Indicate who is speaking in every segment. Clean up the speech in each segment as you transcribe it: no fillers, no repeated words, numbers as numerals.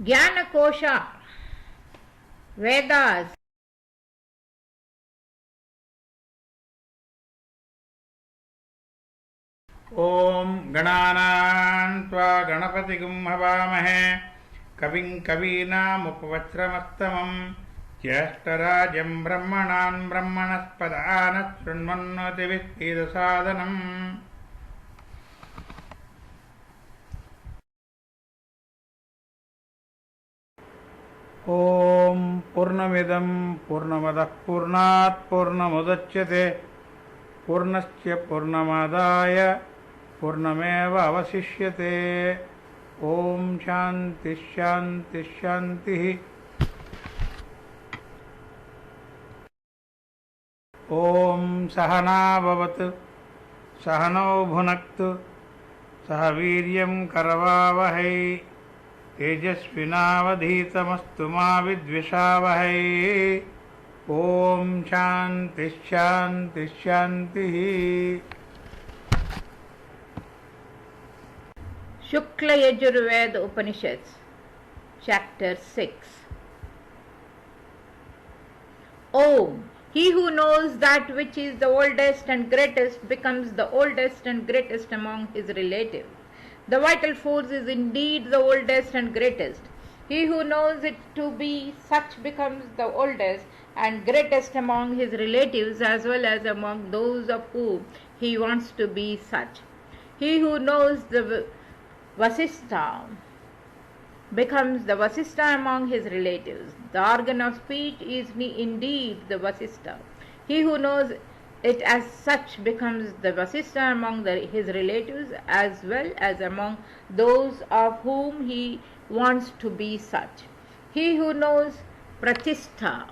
Speaker 1: Jnanakosha, Vedas.
Speaker 2: ॐ गणानां त्वा गणपतिगुं हवामहे कविं कवीनामुपवस्त्रमस्तमं ज्येष्ठराजं ब्रह्मणान् ब्रह्मणस्पदानः शृण्वन्नोतिभिस्सीदसादनम् ॐ पूर्णमिदं पूर्णमदः पूर्णात् पूर्णमुदच्यते पूर्णस्य पूर्णमादाय पूर्णमेव अवशिष्यते। ॐ शान्ति शान्ति शान्तिः। ॐ सहना भवतु सहनौ भुनक्तु सह वीर्यं करवावहै तेजस्विनावधीतमस्तु मा विद्विषावहै। ॐ शान्ति शान्ति शान्तिः।
Speaker 1: Shukla Yajurveda Upanishads, Chapter 6. Om. He who knows that which is the oldest and greatest becomes the oldest and greatest among his relatives. The vital force is indeed the oldest and greatest. He who knows it to be such becomes the oldest and greatest among his relatives as well as among those of whom he wants to be such. He who knows the Vasistha becomes the Vasistha among his relatives. The organ of speech is indeed the Vasistha. He who knows it as such becomes the Vasistha among his relatives as well as among those of whom he wants to be such. He who knows Pratistha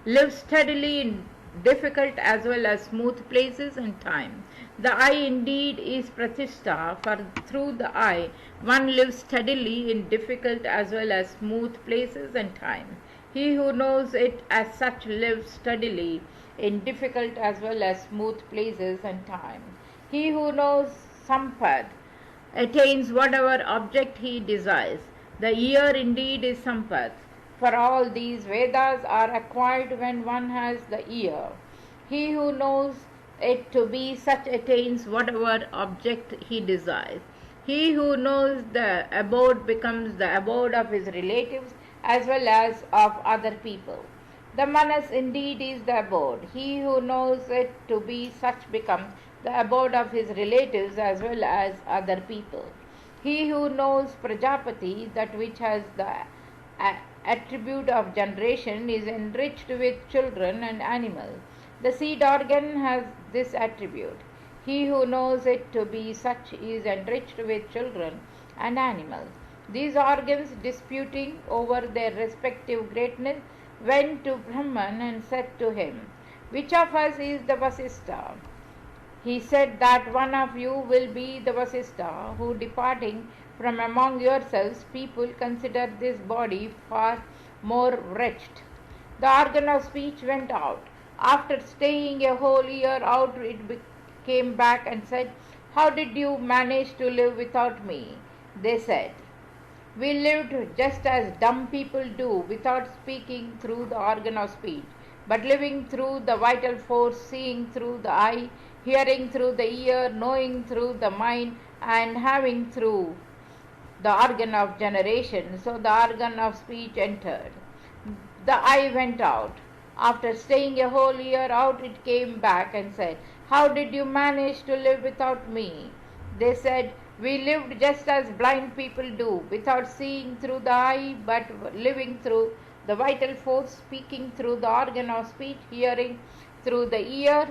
Speaker 1: lives steadily in difficult as well as smooth places and time. The eye indeed is Pratistha, for through the eye one lives steadily in difficult as well as smooth places and time. He who knows it as such lives steadily in difficult as well as smooth places and time. He who knows Sampad attains whatever object he desires. The ear indeed is Sampad. For all these Vedas are acquired when one has the ear. He who knows it to be such attains whatever object he desires. He who knows the abode becomes the abode of his relatives as well as of other people. The Manas indeed is the abode. He who knows it to be such becomes the abode of his relatives as well as other people. He who knows Prajapati, that which has the attribute of generation, is enriched with children and animals. The seed organ has this attribute. He who knows it to be such is enriched with children and animals. These organs, disputing over their respective greatness, went to Brahman and said to him, "Which of us is the Vasistha?" He said that one of you will be the Vasistha, who departing from among yourselves people consider this body far more wretched. The organ of speech went out. After staying a whole year out, it came back and said, "How did you manage to live without me?" They said, "We lived just as dumb people do, without speaking through the organ of speech, but living through the vital force, seeing through the eye, hearing through the ear, knowing through the mind, and having through the organ of generation." So the organ of speech entered. The eye went out. After staying a whole year out, it came back and said, "How did you manage to live without me?" They said, "We lived just as blind people do, without seeing through the eye, but living through the vital force, speaking through the organ of speech, hearing through the ear,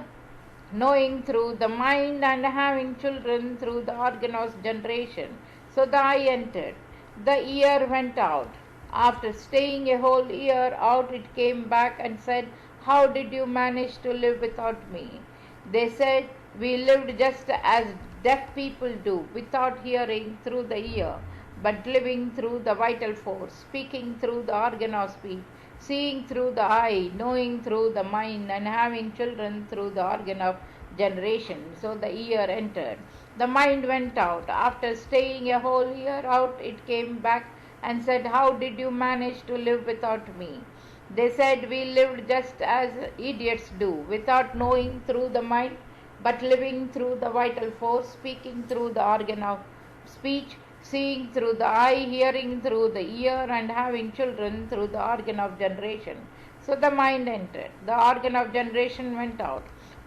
Speaker 1: knowing through the mind, and having children through the organ of generation." So the eye entered. The ear went out. After staying a whole year out, it came back and said, "How did you manage to live without me?" They said, "We lived just as deaf people do, without hearing through the ear, but living through the vital force, speaking through the organ of speech, seeing through the eye, knowing through the mind, and having children through the organ of generation." So the ear entered. The mind went out. After staying a whole year out, it came back and said, "How did you manage to live without me?" They said, "We lived just as idiots do, without knowing through the mind, but living through the vital force, speaking through the organ of speech, seeing through the eye, hearing through the ear, and having children through the organ of generation." So the mind entered. The organ of generation went out.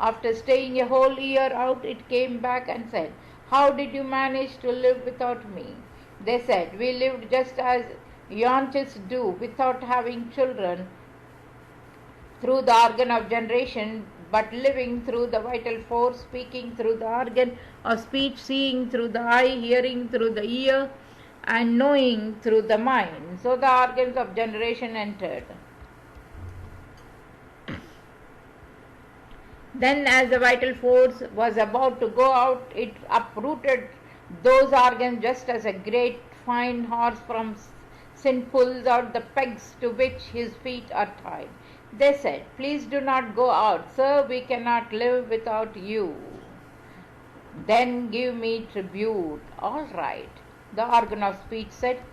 Speaker 1: After staying a whole year out, it came back and said, "How did you manage to live without me?" They said, "We lived just as yonchists do, without having children through the organ of generation, but living through the vital force, speaking through the organ of speech, seeing through the eye, hearing through the ear, and knowing through the mind." So the organs of generation entered. Then, as the vital force was about to go out, it uprooted those organs just as a great fine horse from sin pulls out the pegs to which his feet are tied. They said, "Please do not go out, sir, we cannot live without you." "Then give me tribute." "All right." The organ of speech said,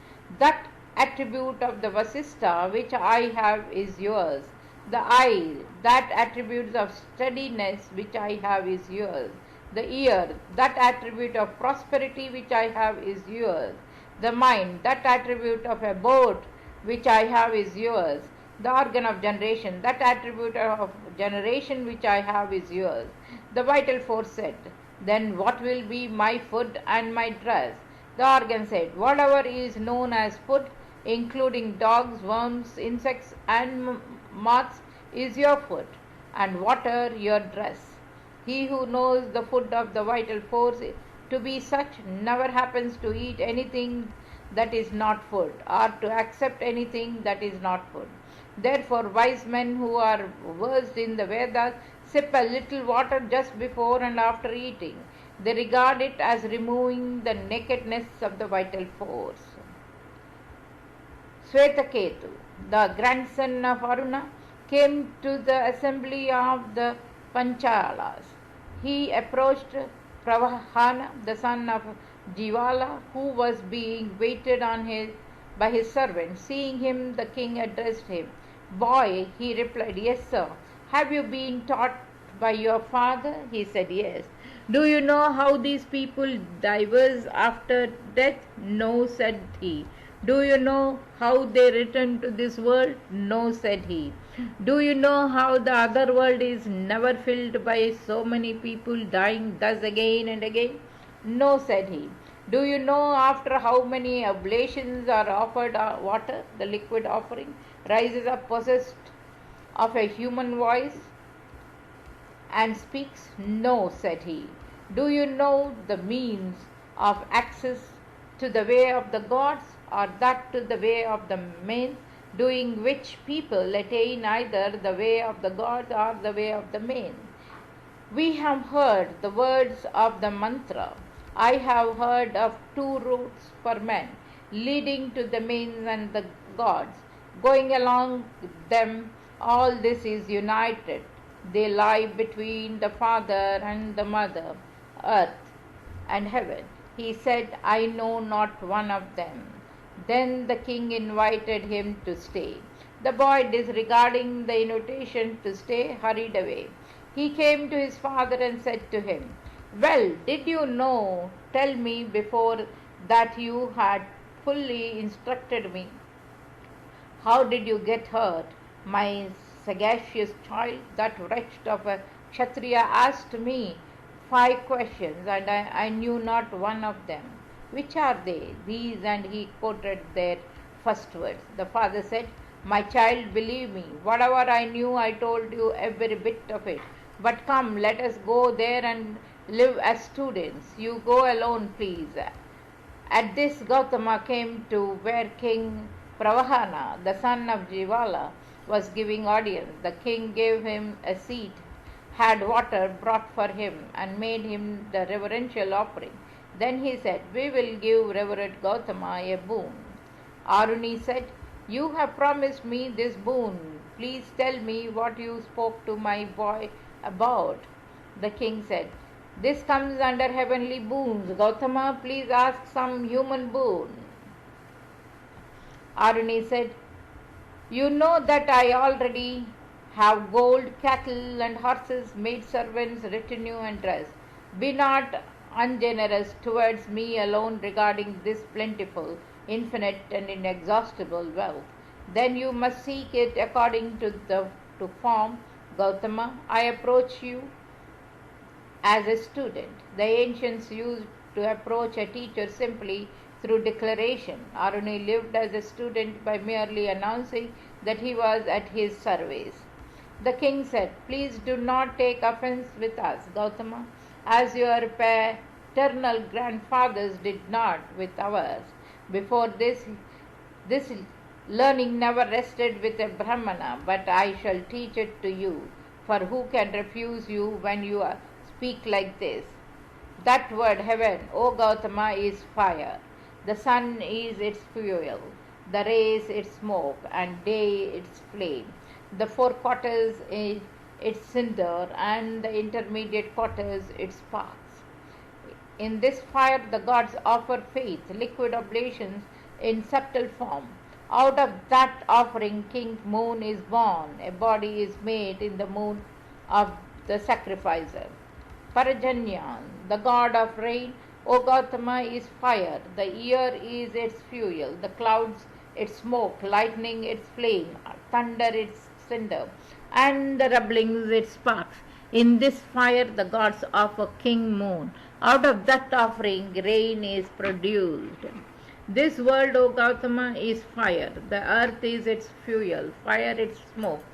Speaker 1: "That attribute of the Vasista which I have is yours." The eye, "That attribute of steadiness which I have is yours." The ear, "That attribute of prosperity which I have is yours." The mind, "That attribute of a boat which I have is yours." The organ of generation, "That attribute of generation which I have is yours." The vital force said, "Then what will be my food and my dress?" The organ said, "Whatever is known as food, including dogs, worms, insects, and moths, is your food, and water your dress." He who knows the food of the vital force to be such never happens to eat anything that is not food, or to accept anything that is not food. Therefore, wise men who are versed in the Vedas sip a little water just before and after eating. They regard it as removing the nakedness of the vital force. Swetaketu, the grandson of Aruna, came to the assembly of the Panchalas. He approached Pravahana, the son of Jivala, who was being waited on by his servant. Seeing him, the king addressed him. "Boy," he replied, "Yes, sir." "Have you been taught by your father?" He said, "Yes." "Do you know how these people diverse after death?" "No," said he. "Do you know how they return to this world?" "No," said he. "Do you know how the other world is never filled by so many people dying thus again and again?" "No," said he. "Do you know after how many oblations are offered water, the liquid offering, rises up possessed of a human voice and speaks?" "No," said he. "Do you know the means of access to the way of the gods, or that to the way of the men, doing which people attain either the way of the gods or the way of the men?" "We have heard the words of the mantra. I have heard of two routes for men, leading to the men and the gods. Going along them, all this is united. They lie between the father and the mother, earth and heaven." He said, "I know not one of them." Then the king invited him to stay. The boy, disregarding the invitation to stay, hurried away. He came to his father and said to him, "Well, did you know, tell me before that you had fully instructed me. How did you get hurt, my sagacious child?" That wretch of a Kshatriya asked me 5 questions, and I knew not one of them. "Which are they?" "These," and he quoted their first words. The father said, "My child, believe me, whatever I knew I told you every bit of it. But come, let us go there and live as students. You go alone, please." At this, Gautama came to where King Pravahana, the son of Jivala, was giving audience. The king gave him a seat, had water brought for him, and made him the reverential offering. Then he said, "We will give Reverend Gautama a boon." Aruni said, "You have promised me this boon. Please tell me what you spoke to my boy about." The king said, "This comes under heavenly boons. Gautama, please ask some human boon." Aruni said, "You know that I already have gold, cattle, and horses, maid servants, retinue, and dress. Be not ungenerous towards me alone regarding this plentiful, infinite, and inexhaustible wealth. Then you must seek it according to form. Gautama, I approach you as a student. The ancients used to approach a teacher simply through declaration. Aruni lived as a student by merely announcing that he was at his service. The king said, "Please do not take offense with us, Gautama, as your paternal grandfathers did not with ours. Before this learning never rested with a Brahmana, but I shall teach it to you. For who can refuse you when you speak like this? That word heaven, O Gautama, is fire. The sun is its fuel, the rays its smoke, and day its flame. The four quarters is its cinder, and the intermediate quarters its sparks. In this fire the gods offer faith, liquid oblations in subtle form. Out of that offering King Moon is born. A body is made in the moon of the sacrificer. Parajanyan, the god of rain, O Gautama, is fire. The ear is its fuel, the clouds its smoke, lightning its flame, thunder its cinder, and the rumblings its sparks. In this fire the gods offer King Moon. Out of that offering rain is produced. This world, O Gautama, is fire. The earth is its fuel, fire its smoke,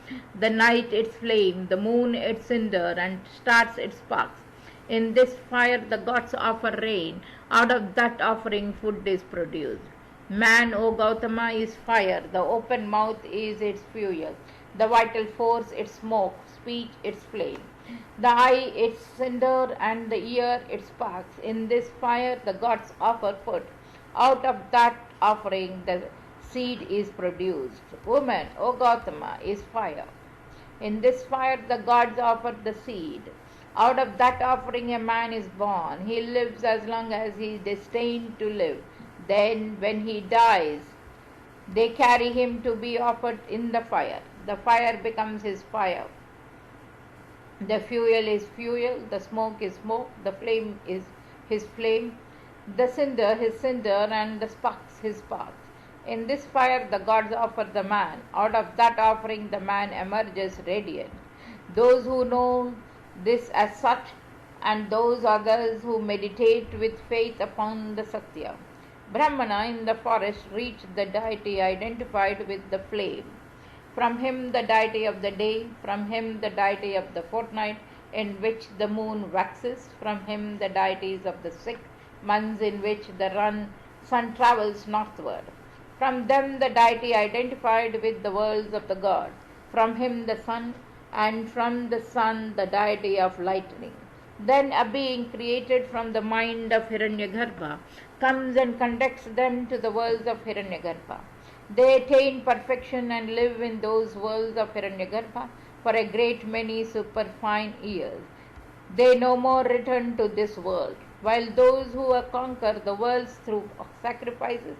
Speaker 1: the night its flame, the moon its cinder, and stars its sparks. In this fire the gods offer rain. Out of that offering food is produced. Man, O Gautama, is fire. The open mouth is its fuel, the vital force its smoke, speech its flame, the eye its cinder, and the ear its sparks. In this fire the gods offer food. Out of that offering the seed is produced. Woman, O Gautama, is fire. In this fire the gods offer the seed. Out of that offering a man is born. He lives as long as he is destined to live. Then when he dies, they carry him to be offered in the fire. The fire becomes his fire. The fuel is fuel, the smoke is smoke, the flame is his flame, the cinder his cinder, and the sparks his sparks. In this fire the gods offer the man. Out of that offering the man emerges radiant. Those who know this as such, and those others who meditate with faith upon the Satya. Brahmana in the forest reached the deity identified with the flame. From him the deity of the day, from him the deity of the fortnight in which the moon waxes, from him the deities of the 6 months in which the sun travels northward. From them the deity identified with the worlds of the gods, from him the sun, and from the sun the deity of lightning. Then a being created from the mind of Hiranyagarbha comes and conducts them to the worlds of Hiranyagarbha. They attain perfection and live in those worlds of Hiranyagarbha for a great many superfine years. They no more return to this world, while those who conquer the worlds through sacrifices,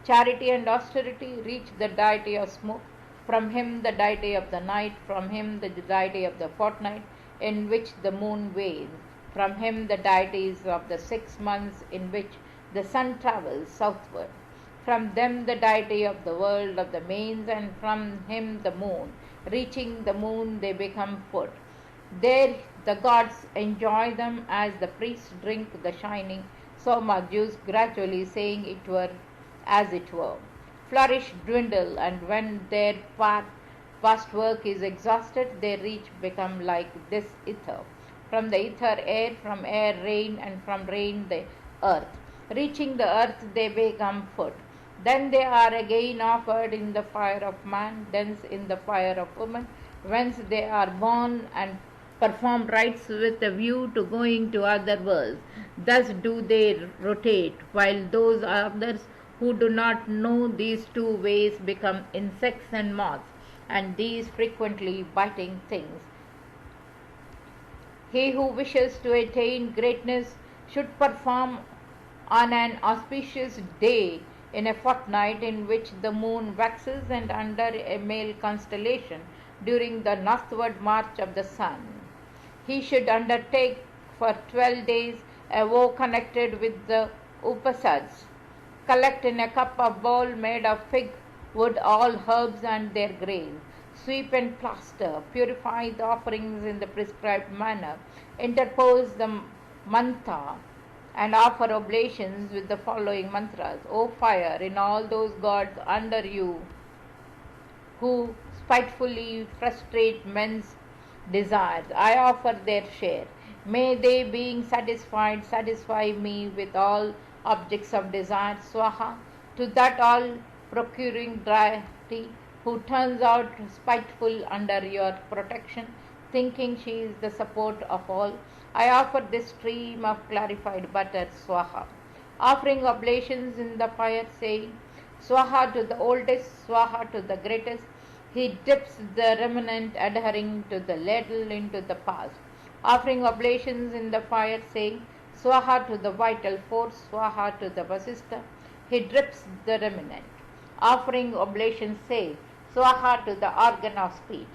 Speaker 1: charity, and austerity reach the deity of smoke. From him the deity of the night, from him the deity of the fortnight in which the moon wanes, from him the deities of the 6 months in which the sun travels southward, from them the deity of the world of the mains, and from him the moon. Reaching the moon they become food. There the gods enjoy them as the priests drink the shining soma juice, gradually saying it were as it were. Flourish, dwindle, and when their past work is exhausted, their reach become like this ether. From the ether air, from air rain, and from rain the earth. Reaching the earth they become food. Then they are again offered in the fire of man, thence in the fire of woman, whence they are born and perform rites with a view to going to other worlds. Thus do they rotate, while those others who do not know these two ways become insects and moths, and these frequently biting things. He who wishes to attain greatness should perform on an auspicious day in a fortnight in which the moon waxes and under a male constellation during the northward march of the sun. He should undertake for 12 days a vow connected with the Upanishads. Collect in a cup of bowl made of fig wood all herbs and their grains. Sweep and plaster. Purify the offerings in the prescribed manner. Interpose the mantra and offer oblations with the following mantras. O fire, in all those gods under you who spitefully frustrate men's desires, I offer their share. May they, being satisfied, satisfy me with all objects of desire. Swaha. To that all procuring deity who turns out spiteful under your protection, thinking she is the support of all, I offer this stream of clarified butter. Swaha. Offering oblations in the fire, saying, Swaha to the oldest, Swaha to the greatest. He dips the remnant adhering to the ladle into the past. Offering oblations in the fire, saying, Swaha to the vital force, Swaha to the Vasista. He drips the remnant. Offering oblations, say, Swaha to the organ of speech,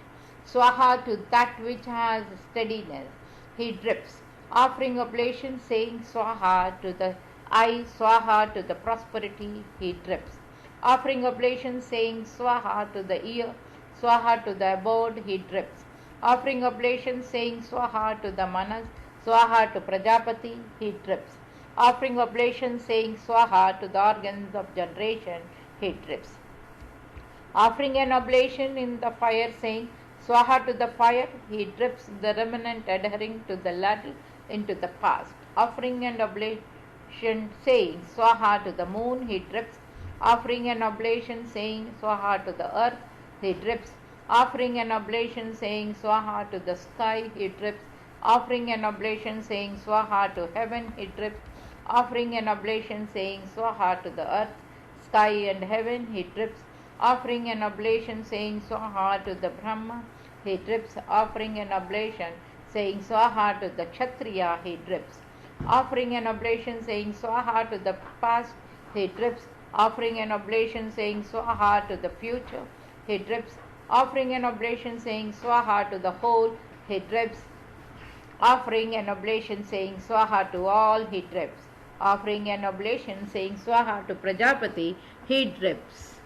Speaker 1: Swaha to that which has steadiness. He drips. Offering oblations, saying, Swaha to the eye, Swaha to the prosperity. He drips. Offering oblations, saying, Swaha to the ear, Swaha to the abode. He drips. Offering oblations, saying, Swaha to the manas, Swaha to Prajapati. He drips. Offering oblations, saying, Swaha to the organs of generation. He drips. Offering an oblation in the fire, saying, Swaha to the fire. He drips the remnant adhering to the ladle into the past. Offering an oblation, saying, Swaha to the moon. He drips. Offering an oblation, saying, Swaha to the earth. He drips. Offering an oblation, saying, Swaha to the sky. He drips. Offering an oblation, saying, Swaha to heaven. He drips. Offering an oblation, saying, Swaha to the earth, sky and heaven. He drips. Offering an oblation, saying, Swaha to the Brahma. He drips. Offering an oblation, saying, Swaha to the Kshatriya. He drips. Offering an oblation, saying, Swaha to the past. He drips. Offering an oblation, saying, Swaha to the future. He drips. Offering an oblation, saying, Swaha to the whole. He drips. Offering an oblation, saying, Swaha to all. He drips. Offering an oblation, saying, Swaha to Prajapati. He drips.